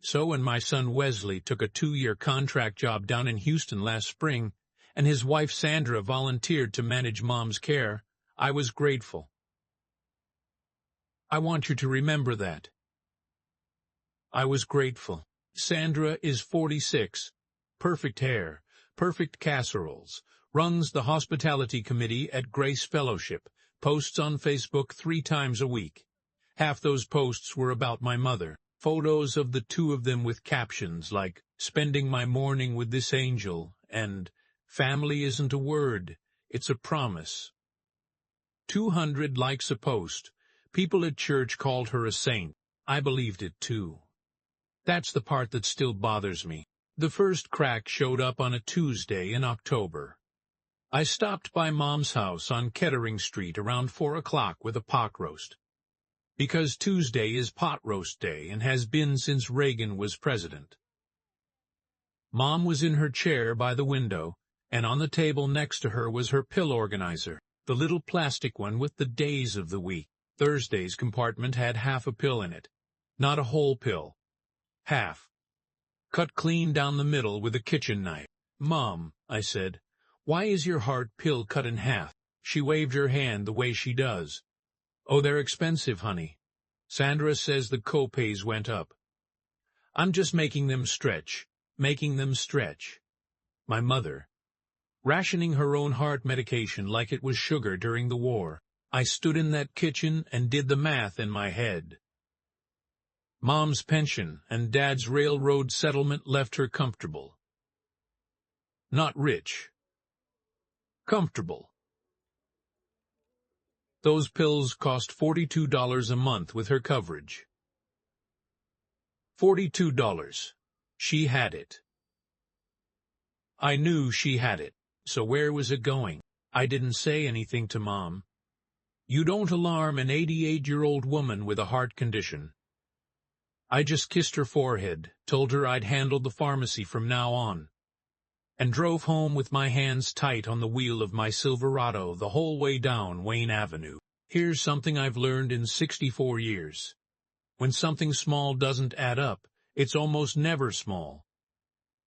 So when my son Wesley took a 2-year contract job down in Houston last spring, and his wife Sandra volunteered to manage Mom's care, I was grateful. I want you to remember that. I was grateful. Sandra is 46, perfect hair, perfect casseroles, runs the hospitality committee at Grace Fellowship, posts on Facebook 3 times a week. Half those posts were about my mother, photos of the 2 of them with captions like, "Spending my morning with this angel," and "Family isn't a word, it's a promise." 200 likes a post. People at church called her a saint. I believed it too. That's the part that still bothers me. The first crack showed up on a Tuesday in October. I stopped by Mom's house on Kettering Street around 4 o'clock with a pot roast. Because Tuesday is pot roast day and has been since Reagan was president. Mom was in her chair by the window, and on the table next to her was her pill organizer, the little plastic one with the days of the week. Thursday's compartment had half a pill in it. Not a whole pill. Half. Cut clean down the middle with a kitchen knife. "Mom," I said, "why is your heart pill cut in half?" She waved her hand the way she does. "Oh, they're expensive, honey. Sandra says the co-pays went up." "I'm just making them stretch. Making them stretch." My mother. Rationing her own heart medication like it was sugar during the war. I stood in that kitchen and did the math in my head. Mom's pension and Dad's railroad settlement left her comfortable. Not rich. Comfortable. Those pills cost $42 a month with her coverage. $42. She had it. I knew she had it, so where was it going? I didn't say anything to Mom. You don't alarm an 88-year-old woman with a heart condition. I just kissed her forehead, told her I'd handle the pharmacy from now on, and drove home with my hands tight on the wheel of my Silverado the whole way down Wayne Avenue. Here's something I've learned in 64 years. When something small doesn't add up, it's almost never small.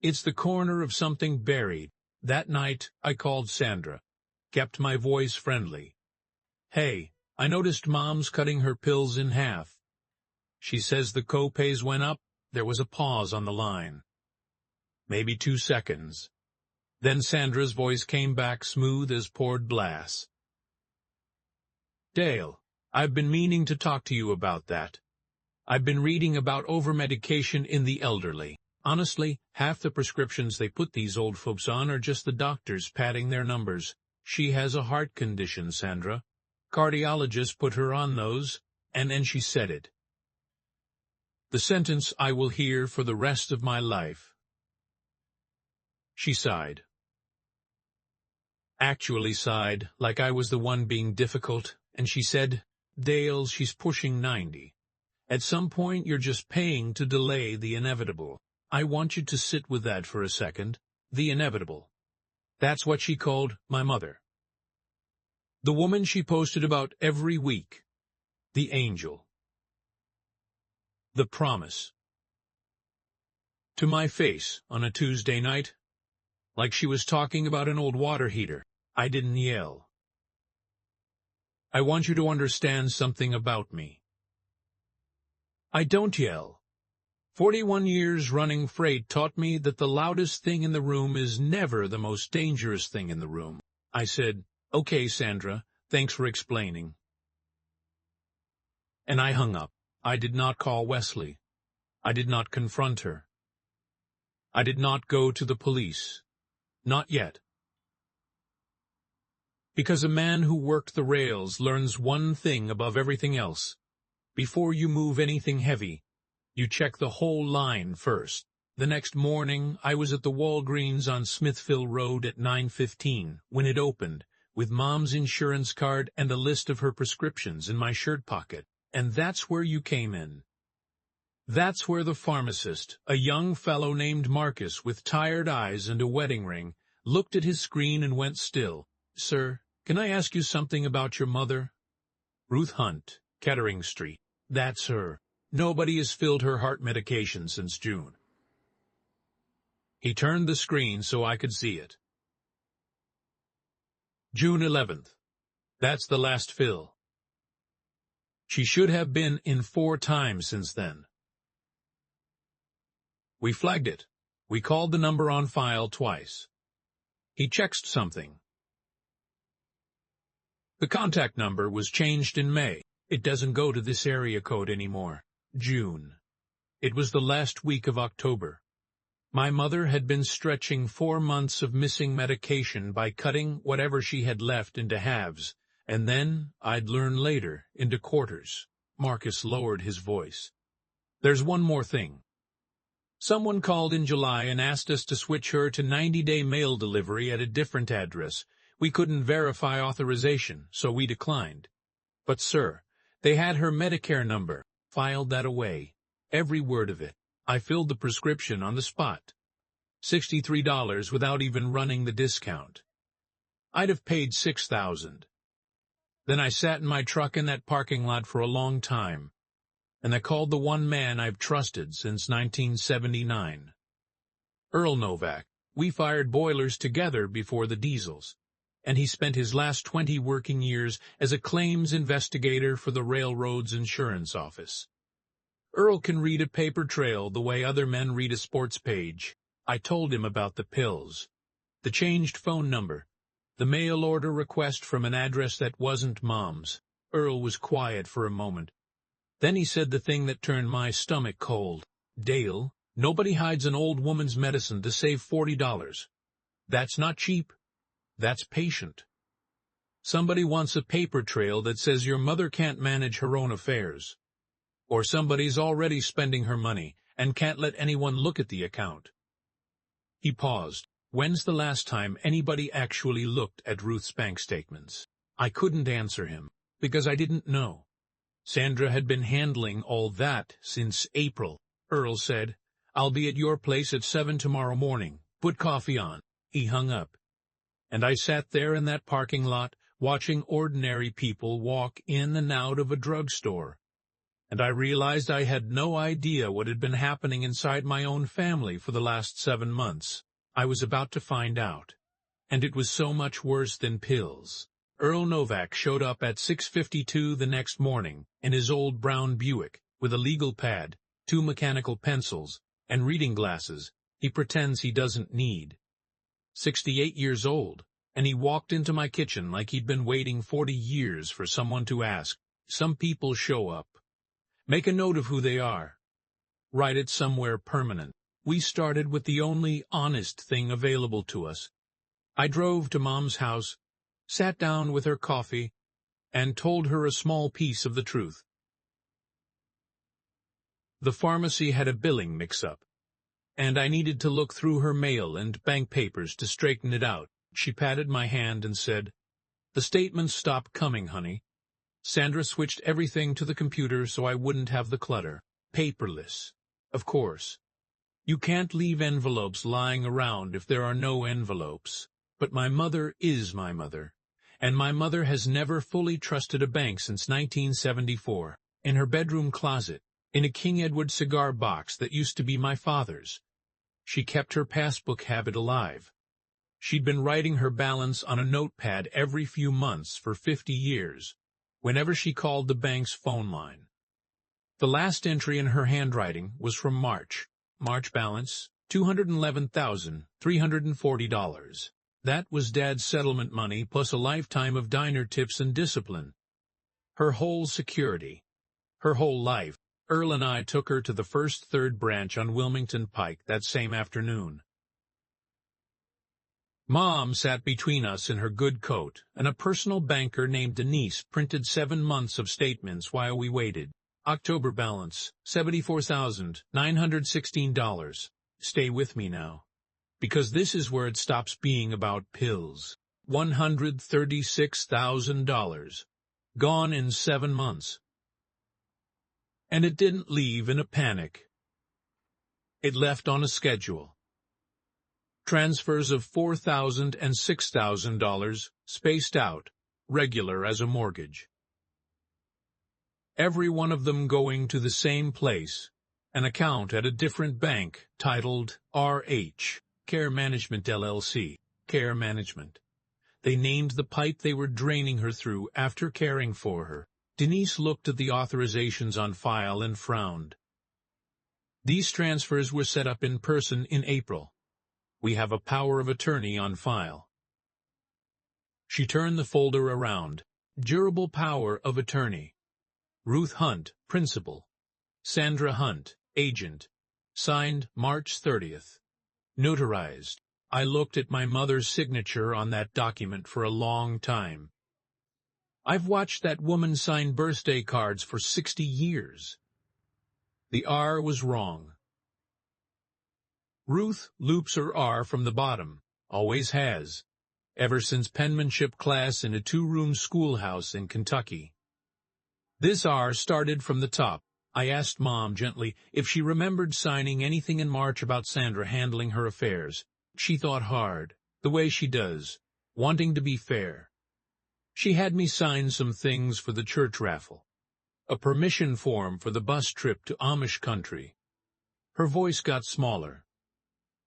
It's the corner of something buried. That night, I called Sandra, kept my voice friendly. "Hey, I noticed Mom's cutting her pills in half. She says the co-pays went up." There was a pause on the line. Maybe 2 seconds. Then Sandra's voice came back smooth as poured glass. "Dale, I've been meaning to talk to you about that. I've been reading about over-medication in the elderly. Honestly, half the prescriptions they put these old folks on are just the doctors padding their numbers. She has a heart condition, Sandra. Cardiologist put her on those, and then she said it. The sentence I will hear for the rest of my life." She sighed. Actually sighed, like I was the one being difficult, and she said, "Dale, she's pushing 90. At some point you're just paying to delay the inevitable. I want you to sit with that for a second. The inevitable." That's what she called my mother. The woman she posted about every week. The angel. The promise. To my face on a Tuesday night, like she was talking about an old water heater, I didn't yell. I want you to understand something about me. I don't yell. 41 years running freight taught me that the loudest thing in the room is never the most dangerous thing in the room. I said, "Okay, Sandra, thanks for explaining." And I hung up. I did not call Wesley. I did not confront her. I did not go to the police. Not yet. Because a man who worked the rails learns one thing above everything else. Before you move anything heavy, you check the whole line first. The next morning, I was at the Walgreens on Smithville Road at 9:15 when it opened, with Mom's insurance card and a list of her prescriptions in my shirt pocket. And that's where you came in. That's where the pharmacist, a young fellow named Marcus with tired eyes and a wedding ring, looked at his screen and went still. "Sir, can I ask you something about your mother?" "Ruth Hunt, Kettering Street." "That's her. Nobody has filled her heart medication since June. He turned the screen so I could see it. June 11th. That's the last fill. She should have been in 4 times since then. We flagged it. We called the number on file twice. He checked something. The contact number was changed in May. It doesn't go to this area code anymore. June. It was the last week of October. My mother had been stretching 4 months of missing medication by cutting whatever she had left into halves, and then, I'd learn later, into quarters. Marcus lowered his voice. There's one more thing. Someone called in July and asked us to switch her to 90-day mail delivery at a different address. We couldn't verify authorization, so we declined. But, sir, they had her Medicare number. Filed that away. Every word of it. I filled the prescription on the spot. $63 without even running the discount. I'd have paid $6,000. Then I sat in my truck in that parking lot for a long time, and I called the one man I've trusted since 1979. Earl Novak. We fired boilers together before the diesels, and he spent his last 20 working years as a claims investigator for the railroad's insurance office. Earl can read a paper trail the way other men read a sports page. I told him about the pills, the changed phone number, the mail order request from an address that wasn't Mom's. Earl was quiet for a moment. Then he said the thing that turned my stomach cold. Dale, nobody hides an old woman's medicine to save $40. That's not cheap. That's patient. Somebody wants a paper trail that says your mother can't manage her own affairs. Or somebody's already spending her money and can't let anyone look at the account. He paused. When's the last time anybody actually looked at Ruth's bank statements? I couldn't answer him, because I didn't know. Sandra had been handling all that since April. Earl said, I'll be at your place at 7 tomorrow morning. Put coffee on. He hung up. And I sat there in that parking lot, watching ordinary people walk in and out of a drugstore. And I realized I had no idea what had been happening inside my own family for the last 7 months. I was about to find out. And it was so much worse than pills. Earl Novak showed up at 6:52 the next morning in his old brown Buick, with a legal pad, 2 mechanical pencils, and reading glasses he pretends he doesn't need. 68 years old, and he walked into my kitchen like he'd been waiting 40 years for someone to ask. Some people show up. Make a note of who they are. Write it somewhere permanent. We started with the only honest thing available to us. I drove to Mom's house, sat down with her coffee, and told her a small piece of the truth. The pharmacy had a billing mix-up, and I needed to look through her mail and bank papers to straighten it out. She patted my hand and said, The statements stopped coming, honey. Sandra switched everything to the computer so I wouldn't have the clutter. Paperless, of course. You can't leave envelopes lying around if there are no envelopes. But my mother is my mother, and my mother has never fully trusted a bank since 1974. In her bedroom closet, in a King Edward cigar box that used to be my father's, she kept her passbook habit alive. She'd been writing her balance on a notepad every few months for 50 years, whenever she called the bank's phone line. The last entry in her handwriting was from March. March balance, $211,340. That was Dad's settlement money plus a lifetime of diner tips and discipline. Her whole security. Her whole life. Earl and I took her to the First Third branch on Wilmington Pike that same afternoon. Mom sat between us in her good coat, and a personal banker named Denise printed 7 months of statements while we waited. October balance, $74,916. Stay with me now, because this is where it stops being about pills. $136,000. Gone in 7 months. And it didn't leave in a panic. It left on a schedule. Transfers of $4,000 and $6,000, spaced out, regular as a mortgage. every one of them going to the same place, an account at a different bank titled R.H. Care Management LLC, Care Management. They named the pipe they were draining her through after caring for her. Denise looked at the authorizations on file and frowned. These transfers were set up in person in April. We have a power of attorney on file. She turned the folder around. Durable power of attorney. Ruth Hunt, principal. Sandra Hunt, agent. Signed March 30th. Notarized. I looked at my mother's signature on that document for a long time. I've watched that woman sign birthday cards for 60 years. The R was wrong. Ruth loops her R from the bottom, always has, ever since penmanship class in a 2-room schoolhouse in Kentucky. This R started from the top. I asked Mom gently if she remembered signing anything in March about Sandra handling her affairs. She thought hard, the way she does, wanting to be fair. She had me sign some things for the church raffle, a permission form for the bus trip to Amish country. Her voice got smaller.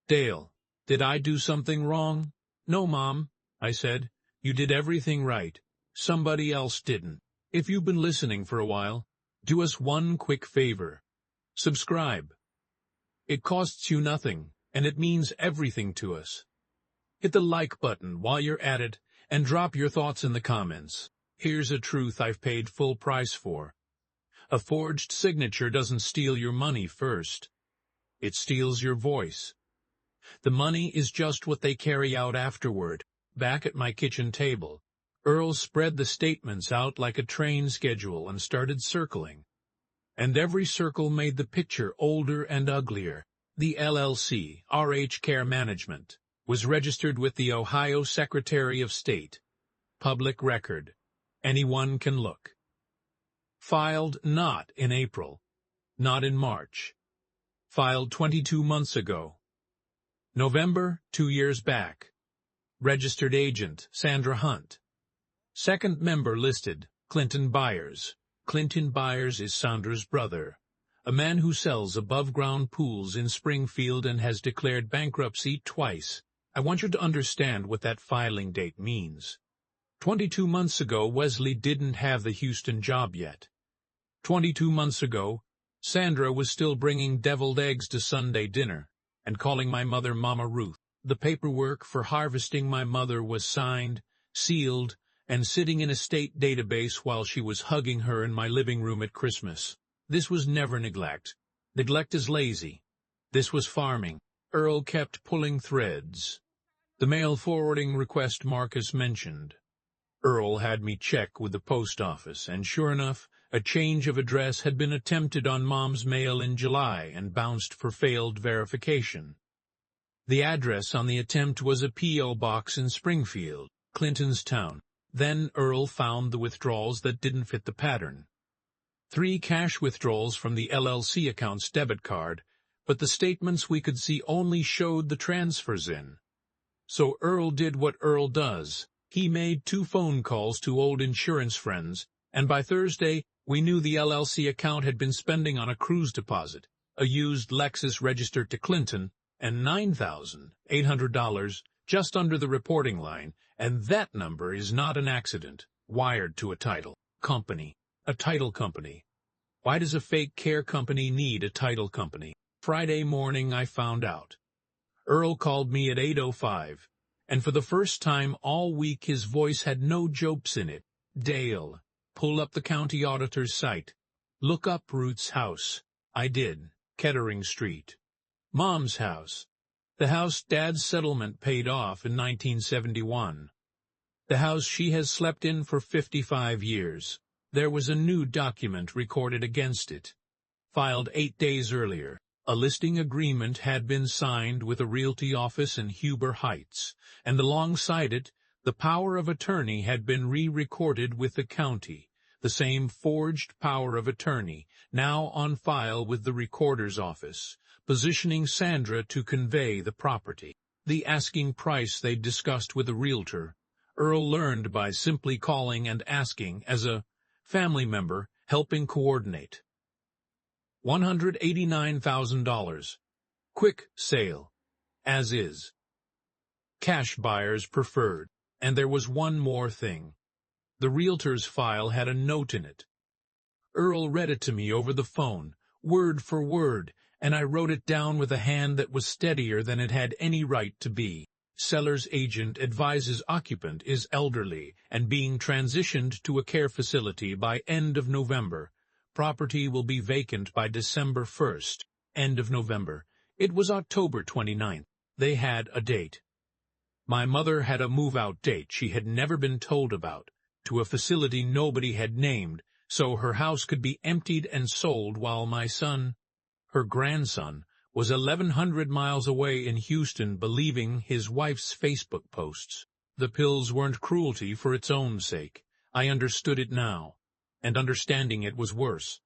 Dale, did I do something wrong? No, Mom, I said. You did everything right. Somebody else didn't. If you've been listening for a while, do us one quick favor. Subscribe. It costs you nothing, and it means everything to us. Hit the like button while you're at it, and drop your thoughts in the comments. Here's a truth I've paid full price for. A forged signature doesn't steal your money first. It steals your voice. The money is just what they carry out afterward. Back at my kitchen table, Earl spread the statements out like a train schedule and started circling. And every circle made the picture older and uglier. The LLC, RH Care Management, was registered with the Ohio Secretary of State. Public record. Anyone can look. Filed not in April, not in March. Filed 22 months ago. November, 2 years back. Registered agent, Sandra Hunt. Second member listed, Clinton Byers. Clinton Byers is Sandra's brother, a man who sells above-ground pools in Springfield and has declared bankruptcy twice. I want you to understand what that filing date means. 22 months ago, Wesley didn't have the Houston job yet. 22 months ago, Sandra was still bringing deviled eggs to Sunday dinner and calling my mother Mama Ruth. The paperwork for harvesting my mother was signed, sealed, and sitting in a state database while she was hugging her in my living room at Christmas. This was never neglect. Neglect is lazy. This was farming. Earl kept pulling threads. The mail forwarding request Marcus mentioned. Earl had me check with the post office, and sure enough, a change of address had been attempted on Mom's mail in July and bounced for failed verification. The address on the attempt was a P.O. box in Springfield, Clinton's town. Then Earl found the withdrawals that didn't fit the pattern. 3 cash withdrawals from the LLC account's debit card, but the statements we could see only showed the transfers in. So Earl did what Earl does. He made 2 phone calls to old insurance friends, and by Thursday we knew the LLC account had been spending on a cruise deposit, a used Lexus registered to Clinton, and $9,800 just under the reporting line, and that number is not an accident, wired to a title company. A title company. Why does a fake care company need a title company? Friday morning I found out. Earl called me at 8:05, and for the first time all week his voice had no jokes in it. Dale, pull up the county auditor's site. Look up Ruth's house. I did. Kettering Street. Mom's house. The house Dad's settlement paid off in 1971. The house she has slept in for 55 years. There was a new document recorded against it. Filed 8 days earlier. A listing agreement had been signed with a realty office in Huber Heights, and alongside it, the power of attorney had been re-recorded with the county, the same forged power of attorney, now on file with the recorder's office, positioning Sandra to convey the property. The asking price they'd discussed with a realtor, Earl learned by simply calling and asking as a family member helping coordinate. $189,000. Quick sale. As is. Cash buyers preferred. And there was one more thing. The realtor's file had a note in it. Earl read it to me over the phone, word for word, and I wrote it down with a hand that was steadier than it had any right to be. Seller's agent advises occupant is elderly and being transitioned to a care facility by end of November. Property will be vacant by December 1st. End of November. It was October 29th. They had a date. My mother had a move-out date she had never been told about, to a facility nobody had named, so her house could be emptied and sold while my son, her grandson, was 1,100 miles away in Houston believing his wife's Facebook posts. The pills weren't cruelty for its own sake. I understood it now, and understanding it was worse.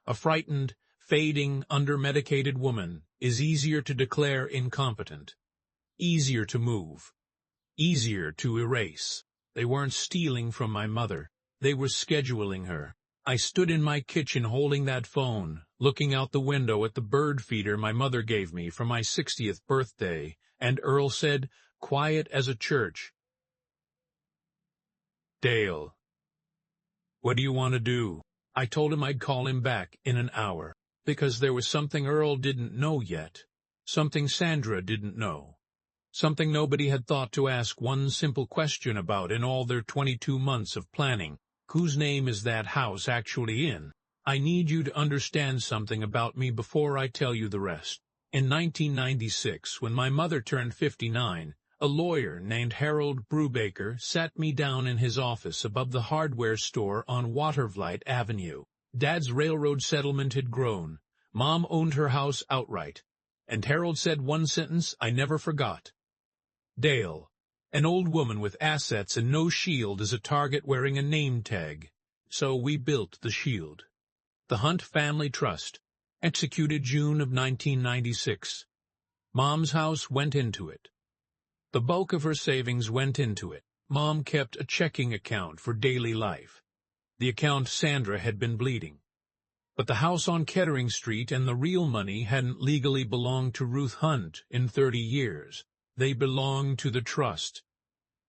A frightened, fading, under-medicated woman is easier to declare incompetent, easier to move, easier to erase. They weren't stealing from my mother. They were scheduling her. I stood in my kitchen holding that phone, looking out the window at the bird feeder my mother gave me for my 60th birthday, and Earl said, quiet as a church, "Dale, what do you want to do?" I told him I'd call him back in an hour, because there was something Earl didn't know yet, something Sandra didn't know, something nobody had thought to ask one simple question about in all their 22 months of planning. Whose name is that house actually in? I need you to understand something about me before I tell you the rest. In 1996, when my mother turned 59, a lawyer named Harold Brubaker sat me down in his office above the hardware store on Watervliet Avenue. Dad's railroad settlement had grown. Mom owned her house outright. And Harold said one sentence I never forgot. "Dale, an old woman with assets and no shield is a target wearing a name tag. So we built the shield. The Hunt Family Trust, executed June of 1996. Mom's house went into it. The bulk of her savings went into it. Mom kept a checking account for daily life. The account Sandra had been bleeding. But the house on Kettering Street and the real money hadn't legally belonged to Ruth Hunt in 30 years. They belonged to the trust.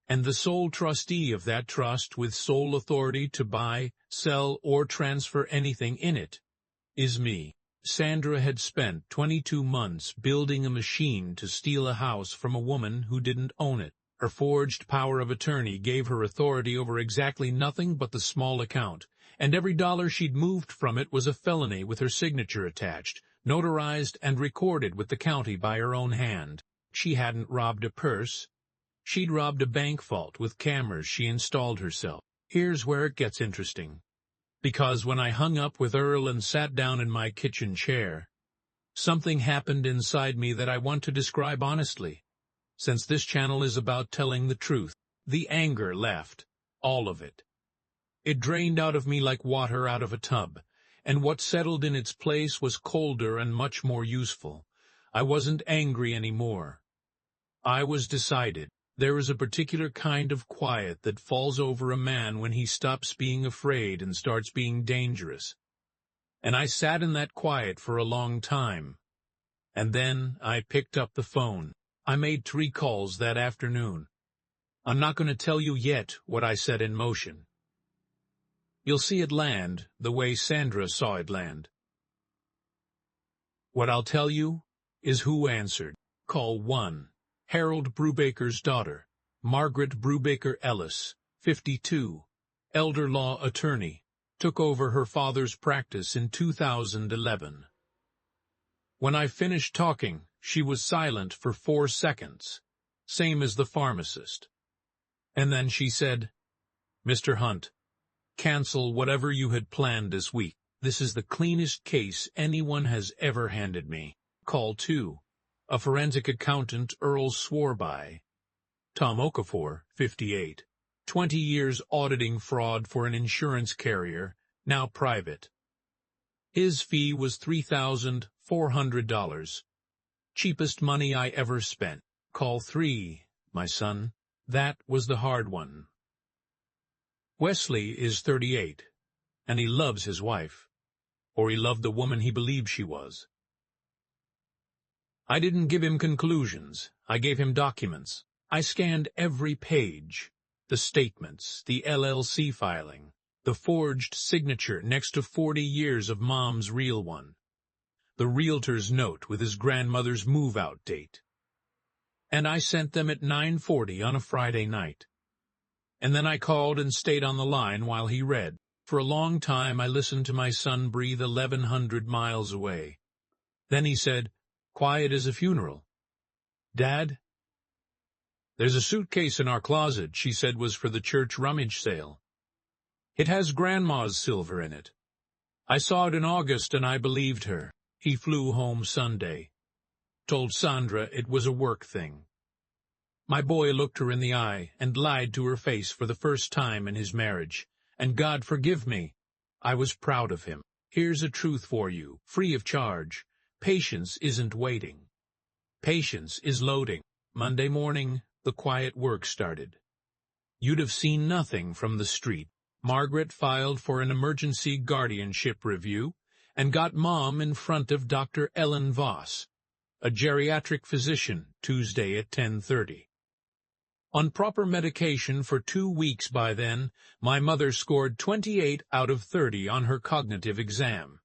And the sole trustee of that trust with sole authority to buy, sell, or transfer anything in it is me. Sandra had spent 22 months building a machine to steal a house from a woman who didn't own it. Her forged power of attorney gave her authority over exactly nothing but the small account, and every dollar she'd moved from it was a felony with her signature attached, notarized and recorded with the county by her own hand. She hadn't robbed a purse. She'd robbed a bank vault with cameras she installed herself. Here's where it gets interesting. Because when I hung up with Earl and sat down in my kitchen chair, something happened inside me that I want to describe honestly. Since this channel is about telling the truth, the anger left. All of it. It drained out of me like water out of a tub, and what settled in its place was colder and much more useful. I wasn't angry anymore. I was decided. There is a particular kind of quiet that falls over a man when he stops being afraid and starts being dangerous. And I sat in that quiet for a long time. And then I picked up the phone. I made 3 calls that afternoon. I'm not going to tell you yet what I set in motion. You'll see it land the way Sandra saw it land. What I'll tell you is who answered. Call 1. Harold Brubaker's daughter, Margaret Brubaker Ellis, 52, elder law attorney, took over her father's practice in 2011. When I finished talking, she was silent for 4 seconds, same as the pharmacist. And then she said, "Mr. Hunt, cancel whatever you had planned this week. This is the cleanest case anyone has ever handed me." Call 2. A forensic accountant Earl swore by. Tom Okafor, 58. 20 years auditing fraud for an insurance carrier, now private. His fee was $3,400. Cheapest money I ever spent. Call 3, my son. That was the hard one. Wesley is 38, and he loves his wife. Or he loved the woman he believed she was. I didn't give him conclusions. I gave him documents. I scanned every page. The statements, the LLC filing, the forged signature next to 40 years of Mom's real one, the realtor's note with his grandmother's move-out date. And I sent them at 9:40 on a Friday night. And then I called and stayed on the line while he read. For a long time I listened to my son breathe 1,100 miles away. Then he said, quiet as a funeral, "Dad?" "There's a suitcase in our closet," she said was for the church rummage sale. "It has Grandma's silver in it. I saw it in August and I believed her." He flew home Sunday. Told Sandra it was a work thing. My boy looked her in the eye and lied to her face for the first time in his marriage. And God forgive me, I was proud of him. Here's a truth for you, free of charge. Patience isn't waiting. Patience is loading. Monday morning, the quiet work started. You'd have seen nothing from the street. Margaret filed for an emergency guardianship review and got Mom in front of Dr. Ellen Voss, a geriatric physician, Tuesday at 10:30. On proper medication for 2 weeks by then, my mother scored 28 out of 30 on her cognitive exam.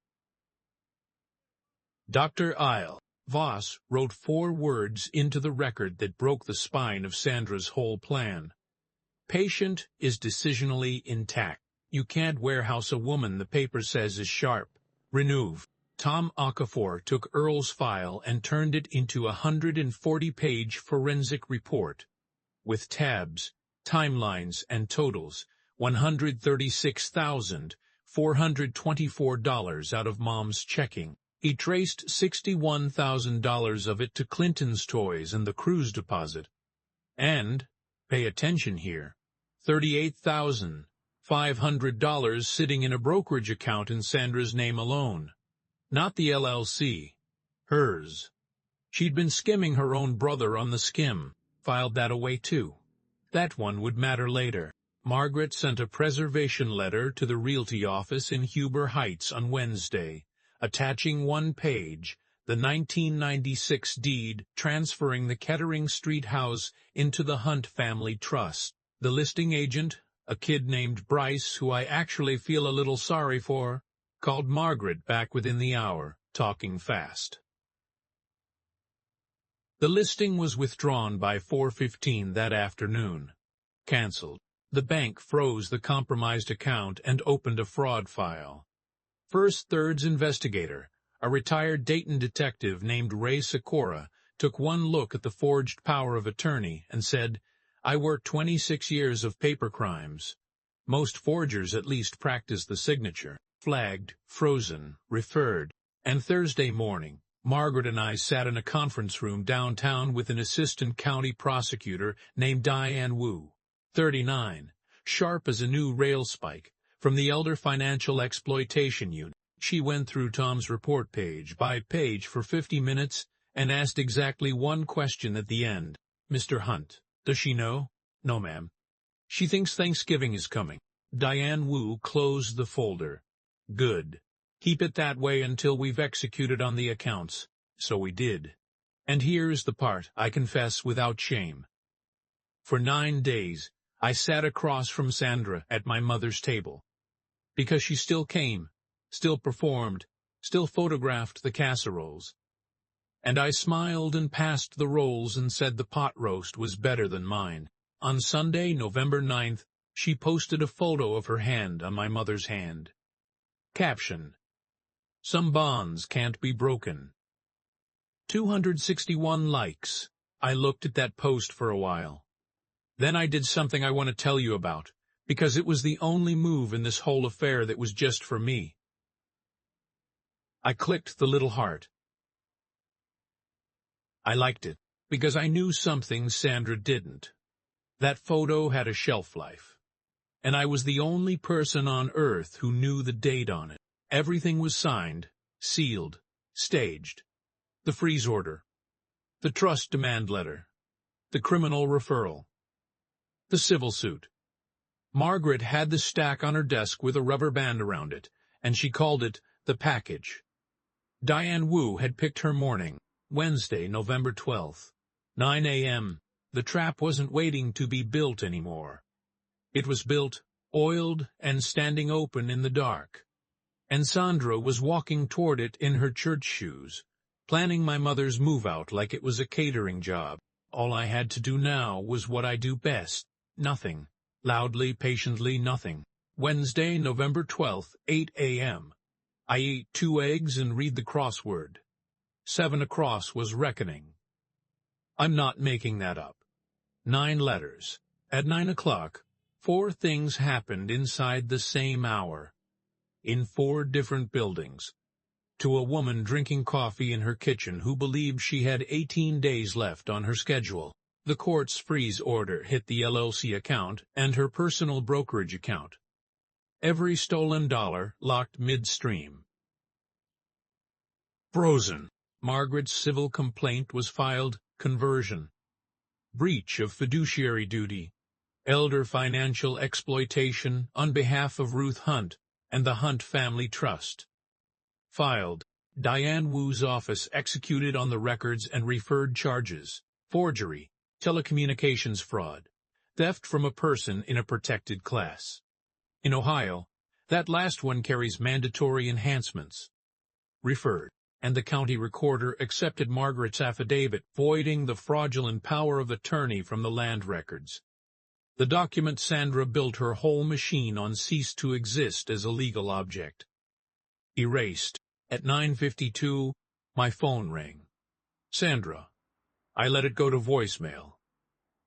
Dr. Isle Voss wrote 4 words into the record that broke the spine of Sandra's whole plan. Patient is decisionally intact. You can't warehouse a woman the paper says is sharp. Renouve. Tom Okafor took Earl's file and turned it into a 140-page forensic report, with tabs, timelines, and totals, $136,424 out of Mom's checking. He traced $61,000 of it to Clinton's toys and the cruise deposit. And, pay attention here, $38,500 sitting in a brokerage account in Sandra's name alone. Not the LLC. Hers. She'd been skimming her own brother on the skim. Filed that away too. That one would matter later. Margaret sent a preservation letter to the realty office in Huber Heights on Wednesday, attaching 1 page, the 1996 deed transferring the Kettering Street house into the Hunt family trust. The listing agent, a kid named Bryce, who I actually feel a little sorry for, called Margaret back within the hour, talking fast. The listing was withdrawn by 4:15 that afternoon. Cancelled. The bank froze the compromised account and opened a fraud file. First Third's investigator, a retired Dayton detective named Ray Sikora, took one look at the forged power of attorney and said, "I worked 26 years of paper crimes. Most forgers at least practice the signature." Flagged, frozen, referred, and Thursday morning, Margaret and I sat in a conference room downtown with an assistant county prosecutor named Diane Wu, 39, sharp as a new rail spike, from the Elder Financial Exploitation Unit. She went through Tom's report page by page for 50 minutes and asked exactly one question at the end. "Mr. Hunt, does she know?" "No, ma'am." "She thinks Thanksgiving is coming." Diane Wu closed the folder. "Good. Keep it that way until we've executed on the accounts." So we did. And here's the part I confess without shame. For 9 days, I sat across from Sandra at my mother's table. Because she still came, still performed, still photographed the casseroles. And I smiled and passed the rolls and said the pot roast was better than mine. On Sunday, November 9th, she posted a photo of her hand on my mother's hand. Caption: "Some bonds can't be broken." 261 likes. I looked at that post for a while. Then I did something I want to tell you about, because it was the only move in this whole affair that was just for me. I clicked the little heart. I liked it, because I knew something Sandra didn't. That photo had a shelf life. And I was the only person on Earth who knew the date on it. Everything was signed, sealed, staged. The freeze order, the trust demand letter, the criminal referral, the civil suit. Margaret had the stack on her desk with a rubber band around it, and she called it the package. Diane Wu had picked her morning, Wednesday, November 12th, 9 a.m. The trap wasn't waiting to be built anymore. It was built, oiled, and standing open in the dark. And Sandra was walking toward it in her church shoes, planning my mother's move-out like it was a catering job. All I had to do now was what I do best, nothing. Loudly, patiently, nothing. Wednesday, November 12th, 8 a.m. I eat 2 eggs and read the crossword. 7 across was reckoning. I'm not making that up. 9 letters. At 9 o'clock, 4 things happened inside the same hour. In 4 different buildings. To a woman drinking coffee in her kitchen who believed she had 18 days left on her schedule. The court's freeze order hit the LLC account and her personal brokerage account. Every stolen dollar locked midstream. Frozen. Margaret's civil complaint was filed, conversion. Breach of fiduciary duty. Elder financial exploitation on behalf of Ruth Hunt and the Hunt Family Trust. Filed. Diane Wu's office executed on the records and referred charges. Forgery. Telecommunications fraud, theft from a person in a protected class. In Ohio, that last one carries mandatory enhancements. Referred, and the county recorder accepted Margaret's affidavit, voiding the fraudulent power of attorney from the land records. The document Sandra built her whole machine on ceased to exist as a legal object. Erased. At 9:52, my phone rang. Sandra. I let it go to voicemail.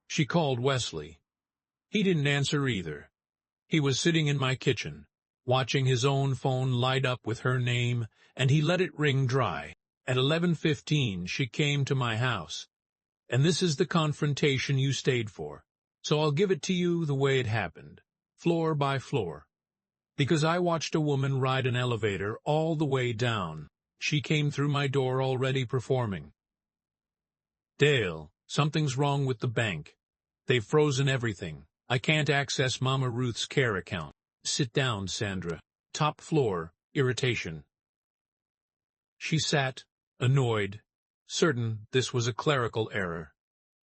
She called Wesley. He didn't answer either. He was sitting in my kitchen, watching his own phone light up with her name, and he let it ring dry. At 11:15 she came to my house. And this is the confrontation you stayed for. So I'll give it to you the way it happened, floor by floor. Because I watched a woman ride an elevator all the way down. She came through my door already performing. Dale, something's wrong with the bank. They've frozen everything. I can't access Mama Ruth's care account. Sit down, Sandra. Top floor, irritation. She sat, annoyed, certain this was a clerical error.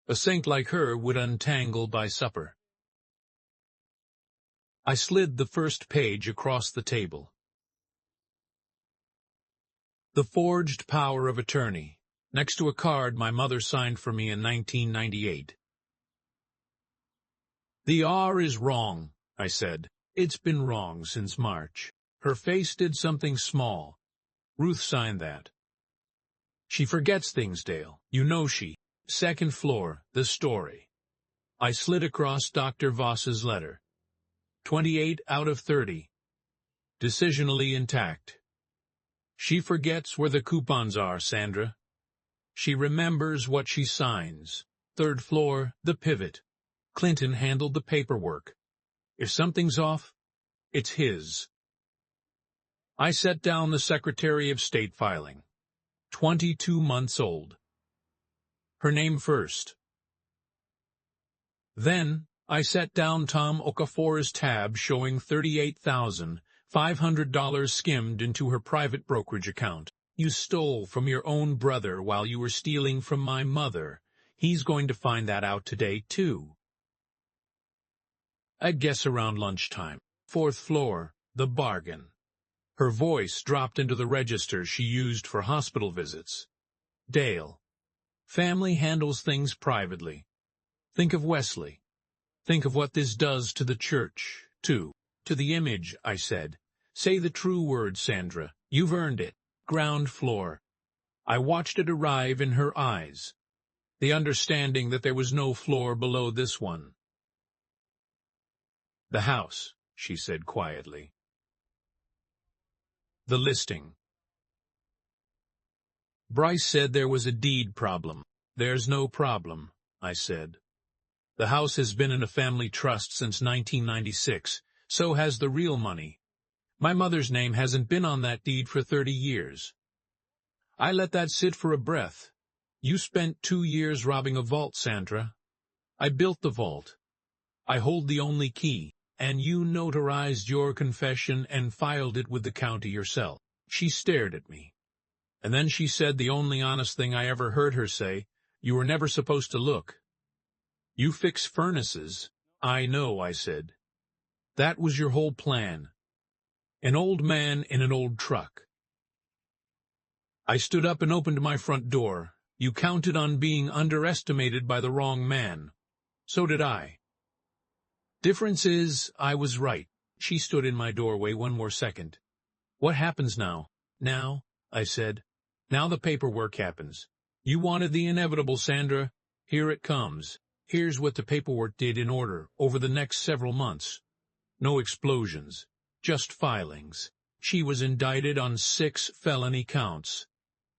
A saint like her would untangle by supper. I slid the first page across the table. The forged power of attorney. Next to a card my mother signed for me in 1998. The R is wrong, I said. It's been wrong since March. Her face did something small. Ruth signed that. She forgets things, Dale. You know she. Second floor, the story. I slid across Dr. Voss's letter. 28 out of 30. Decisionally intact. She forgets where the coupons are, Sandra. She remembers what she signs. Third floor, the pivot. Clinton handled the paperwork. If something's off, it's his. I set down the Secretary of State filing. 22 months old. Her name first. Then, I set down Tom Okafor's tab showing $38,500 skimmed into her private brokerage account. You stole from your own brother while you were stealing from my mother. He's going to find that out today, too. I guess around lunchtime. Fourth floor, the bargain. Her voice dropped into the register she used for hospital visits. Dale. Family handles things privately. Think of Wesley. Think of what this does to the church, too. To the image, I said. Say the true word, Sandra. You've earned it. Ground floor. I watched it arrive in her eyes. The understanding that there was no floor below this one. The house, she said quietly. The listing. Bryce said there was a deed problem. There's no problem, I said. The house has been in a family trust since 1996, so has the real money. My mother's name hasn't been on that deed for 30 years. I let that sit for a breath. You spent 2 years robbing a vault, Sandra. I built the vault. I hold the only key. And you notarized your confession and filed it with the county yourself. She stared at me. And then she said the only honest thing I ever heard her say, "You were never supposed to look." "You fix furnaces." "I know," I said. "That was your whole plan. An old man in an old truck." I stood up and opened my front door. "You counted on being underestimated by the wrong man. So did I. Difference is, I was right." She stood in my doorway one more second. "What happens now?" "Now," I said, "now the paperwork happens. You wanted the inevitable, Sandra. Here it comes. Here's what the paperwork did in order over the next several months. No explosions, just filings. She was indicted on 6 felony counts.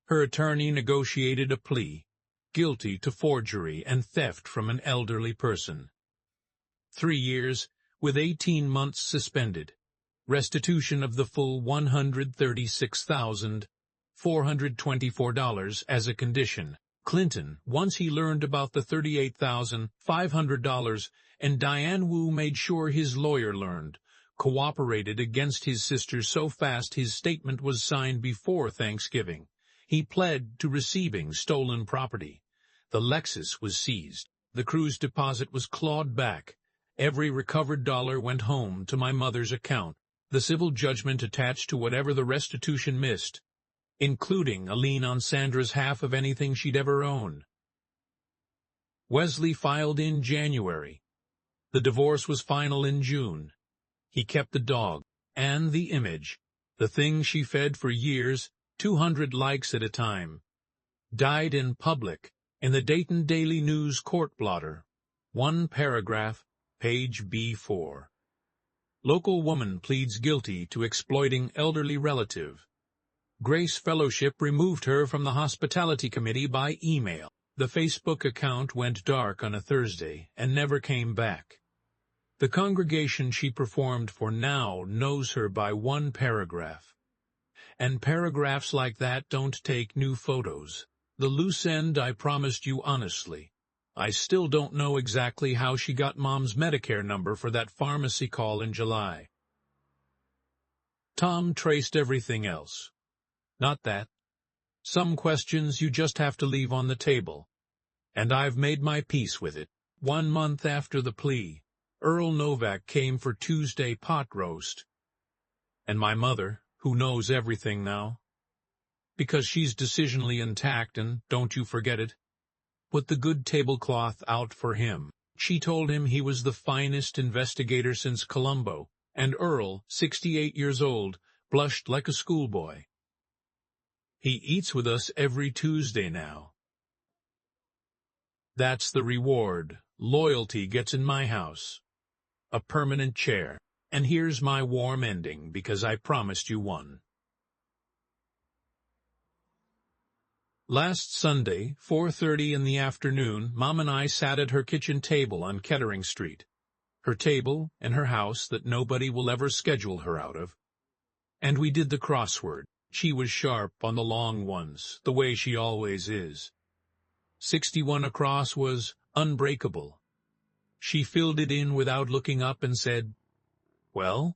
Her attorney negotiated a plea, guilty to forgery and theft from an elderly person. 3 years, with 18 months suspended. Restitution of the full $136,424 as a condition. Clinton, once he learned about the $38,500, and Diane Wu made sure his lawyer learned, cooperated against his sister so fast his statement was signed before Thanksgiving. He pled to receiving stolen property. The Lexus was seized. The cruise deposit was clawed back. Every recovered dollar went home to my mother's account. The civil judgment attached to whatever the restitution missed, including a lien on Sandra's half of anything she'd ever owned. Wesley filed in January. The divorce was final in June. He kept the dog and the image, the thing she fed for years, 200 likes at a time. Died in public, in the Dayton Daily News court blotter. 1 paragraph, page B4. Local woman pleads guilty to exploiting elderly relative. Grace Fellowship removed her from the hospitality committee by email. The Facebook account went dark on a Thursday and never came back. The congregation she performed for now knows her by 1 paragraph. And paragraphs like that don't take new photos. The loose end I promised you honestly. I still don't know exactly how she got Mom's Medicare number for that pharmacy call in July. Tom traced everything else. Not that. Some questions you just have to leave on the table. And I've made my peace with it. 1 month after the plea, Earl Novak came for Tuesday pot roast. And my mother, who knows everything now, because she's decisionally intact and, don't you forget it, put the good tablecloth out for him. She told him he was the finest investigator since Columbo, and Earl, 68 years old, blushed like a schoolboy. He eats with us every Tuesday now. That's the reward loyalty gets in my house. A permanent chair. And here's my warm ending, because I promised you one. Last Sunday, 4:30 in the afternoon, Mom and I sat at her kitchen table on Kettering Street. Her table and her house that nobody will ever schedule her out of. And we did the crossword. She was sharp on the long ones, the way she always is. 61 across was unbreakable. She filled it in without looking up and said, "Well,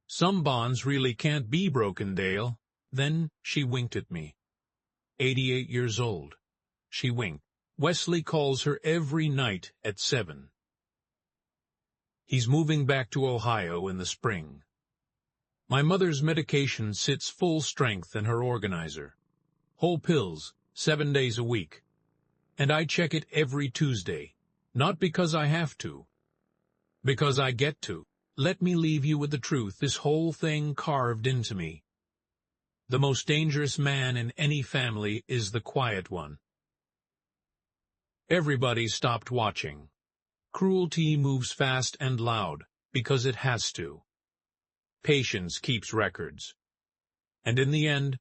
some bonds really can't be broken, Dale." Then she winked at me. 88 years old. She winked. Wesley calls her every night at 7. He's moving back to Ohio in the spring. My mother's medication sits full strength in her organizer. Whole pills, 7 days a week. And I check it every Tuesday, not because I have to, because I get to. Let me leave you with the truth, this whole thing carved into me. The most dangerous man in any family is the quiet one. Everybody stopped watching. Cruelty moves fast and loud, because it has to. Patience keeps records. And in the end,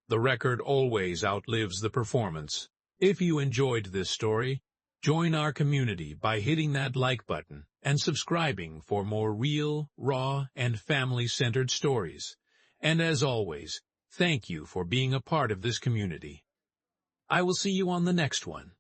the record always outlives the performance. If you enjoyed this story, join our community by hitting that like button and subscribing for more real, raw, and family-centered stories. And as always, thank you for being a part of this community. I will see you on the next one.